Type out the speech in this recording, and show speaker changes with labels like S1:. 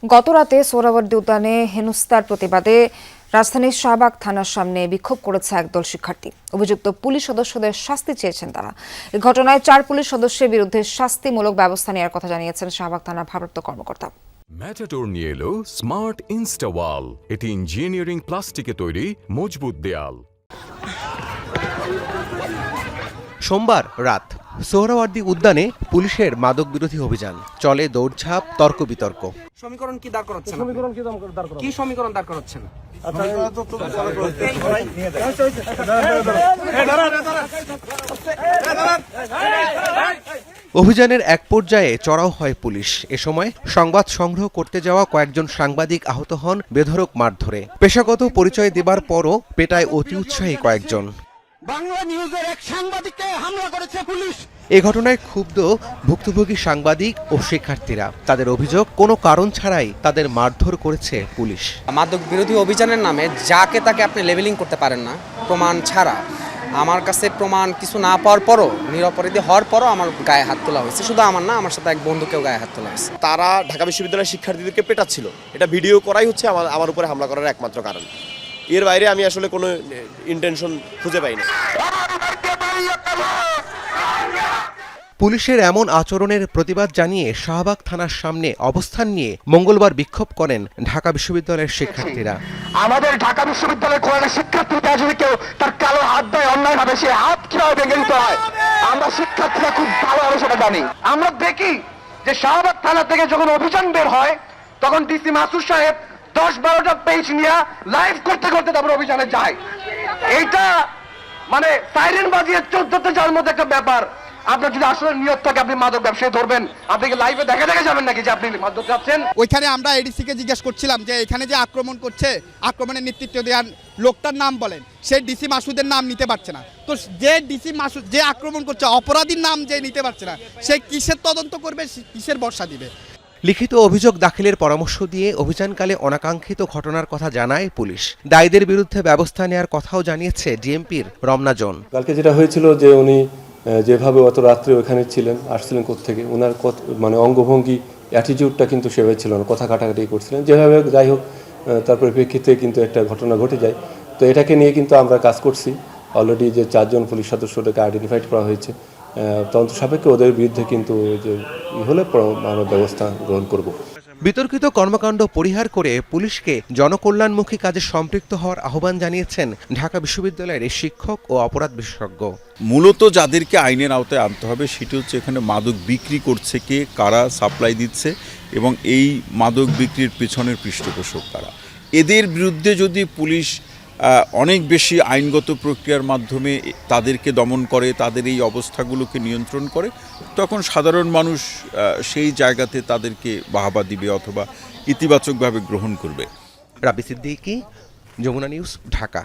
S1: গতরাতে সোহরাওয়ার্দী উদ্যানে হেনস্থার প্রতিবাদে রাজধানীর শাহবাগ থানার সামনে বিক্ষোভ করেছে একদল শিক্ষার্থী। অভিযুক্ত পুলিশ সদস্যদের শাস্তি চেয়েছেন তারা। এই ঘটনায় 4 পুলিশ সদস্যের বিরুদ্ধে শাস্তিমূলক ব্যবস্থা নেওয়ার কথা জানিয়েছেন শাহবাগ থানার ভারপ্রাপ্ত কর্মকর্তা।
S2: ম্যাটাডোর নিয়ে এলো স্মার্ট ইনস্টাওয়াল। এটি ইঞ্জিনিয়ারিং প্লাস্টিকে তৈরি মজবুত দেয়াল।
S3: সোমবার রাত সোহরাওয়ার্দী উদ্যানে পুলিশের মাদক বিরোধী অভিযান চলে। দৌড়ঝাঁপ, তর্ক বিতর্ক।
S4: সমীকরণ কি দাঁড় করাচ্ছেন? কি সমীকরণ দাঁড় করাচ্ছেন?
S3: অভিযানের এক পর্যায়ে চড়াও হয় পুলিশ। এ সময় সংবাদ সংগ্রহ করতে যাওয়া কয়েকজন সাংবাদিক আহত হন বেধড়ক মারধরে। পেশাগত পরিচয় দেবার পরও পেটায় অতি উৎসাহী কয়েকজন।
S5: বাংলা নিউজের এক সাংবাদিককে হামলা করেছে পুলিশ।
S3: এ ঘটনায় ক্ষুব্ধ ভুক্তভোগী সাংবাদিক ও শিক্ষার্থীরা। তাদের অভিযোগ, কোনো কারণ ছাড়াই তাদের মারধর করেছে পুলিশ।
S4: মাদক বিরোধী অভিযানের নামে যাকে তাকে আপনি লেবেলিং করতে পারেন না প্রমাণ ছাড়া। আমার কাছে প্রমাণ কিছু না পাওয়ার পরও, নিরপরাধী হওয়ার পরও আমার গায়ে হাত তোলা হয়েছে। শুধু আমার না, আমার সাথে এক বন্ধুকেও গায়ে হাত তোলা হয়েছে।
S6: তারা ঢাকা বিশ্ববিদ্যালয়ের শিক্ষার্থীদেরকে পেটাচ্ছিল। এটা ভিডিও করাই হচ্ছে আমার উপরে হামলা করার একমাত্র কারণ। এর বাইরে আমি আসলে কোনো ইন্টেনশন খুঁজে পাই না।
S3: পুলিশের এমন আচরণের প্রতিবাদ জানিয়ে শাহবাগ থানার সামনে অবস্থান নিয়ে মঙ্গলবার বিক্ষোভ করেন ঢাকা বিশ্ববিদ্যালয়ের শিক্ষার্থীরা।
S5: আমাদের ঢাকা বিশ্ববিদ্যালয়ের কোরআনের শিক্ষার্থীরা যদি কেউ তার কালো হাত দেয় অন্যায়ভাবে, সে হাত কিভাবে ভেঙে দিতে হয় আমরা শিক্ষার্থীরা খুব ভালোভাবে সেটা জানি। আমরা দেখি যে শাহবাগ থানা থেকে যখন অভিযান বের হয়, তখন ডিসি মাসুদ সাহেব 10-12টা পেজ নিয়ে লাইভ করতে করতে তারপর অভিযানে যায়। এইটা মানে সাইরেন বাজিয়ে 14তে যাওয়ার মতো একটা ব্যাপার। আপনার যদি আসলে নিয়ত থাকে আপনি মাদক ব্যবসায়ী ধরবেন, আপনি কি লাইভে দেখা যাবেন নাকি যে আপনি মাদক যাচ্ছেন?
S7: ওইখানে আমরা এডিসিকে জিজ্ঞেস করছিলাম যে এখানে যে আক্রমণ করছে, আক্রমণের নেতৃত্ব দেওয়ার লোকটার নাম বলেন। সেই ডিসি মাসুদের নাম নিতে পারছে না। তো যে ডিসি মাসুদ যে আক্রমণ করছে, অপরাধীর নাম যে নিতে পারছে না, সে কিসের তদন্ত করবে, কিসের ভরসা দিবে?
S3: লিখিত অভিযোগ দাখিলের পরামর্শ দিয়ে অভিযানকালে অনাকাঙ্ক্ষিত ঘটনার কথা জানায় পুলিশ। দায়ীদের বিরুদ্ধে ব্যবস্থা নেওয়ার কথাও জানিয়েছে ডিএমপির রমনা জোন।
S8: কালকে যেটা হয়েছিল যে উনি যেভাবে অত রাত্রে ওখানে ছিলেন, আসছিলেন কোত্থেকে, ওনার মানে অঙ্গভঙ্গি, অ্যাটিটিউডটা কিন্তু সেভাবে ছিল না, কথা কাটাকাটি করছিলেন যেভাবে। যাই হোক, তারপরে প্রেক্ষিতে কিন্তু একটা ঘটনা ঘটে যায়। তো এটাকে নিয়ে কিন্তু আমরা কাজ করছি। অলরেডি যে 4 জন পুলিশ সদস্যটাকে আইডেন্টিফাইড করা হয়েছে। তদন্ত সাপেক্ষে ওদের বিরুদ্ধে কিন্তু যে হলে আমরা ব্যবস্থা গ্রহণ করব।
S3: বিতর্কিত কর্মকাণ্ড পরিহার করে পুলিশকে জনকল্যাণমুখী কাজে সম্পৃক্ত হওয়ার আহ্বান জানিয়েছেন ঢাকা বিশ্ববিদ্যালয়ের শিক্ষক ও অপরাধ বিশেষজ্ঞ।
S9: মূলত যাদেরকে আইনের আওতায় আনতে হবে সেটি হচ্ছে এখানে মাদক বিক্রি করছে কে, কারা সাপ্লাই দিচ্ছে এবং এই মাদক বিক্রির পেছনের পৃষ্ঠপোষক কারা। এদের বিরুদ্ধে যদি পুলিশ অনেক বেশি আইনগত প্রক্রিয়ার মাধ্যমে তাদেরকে দমন করে, তাদের এই অবস্থাগুলোকে নিয়ন্ত্রণ করে, তখন সাধারণ মানুষ সেই জায়গাতে তাদেরকে বাহবা দিবে অথবা ইতিবাচকভাবে গ্রহণ করবে।
S3: রাবি সিদ্দিকী, যমুনা নিউজ, ঢাকা।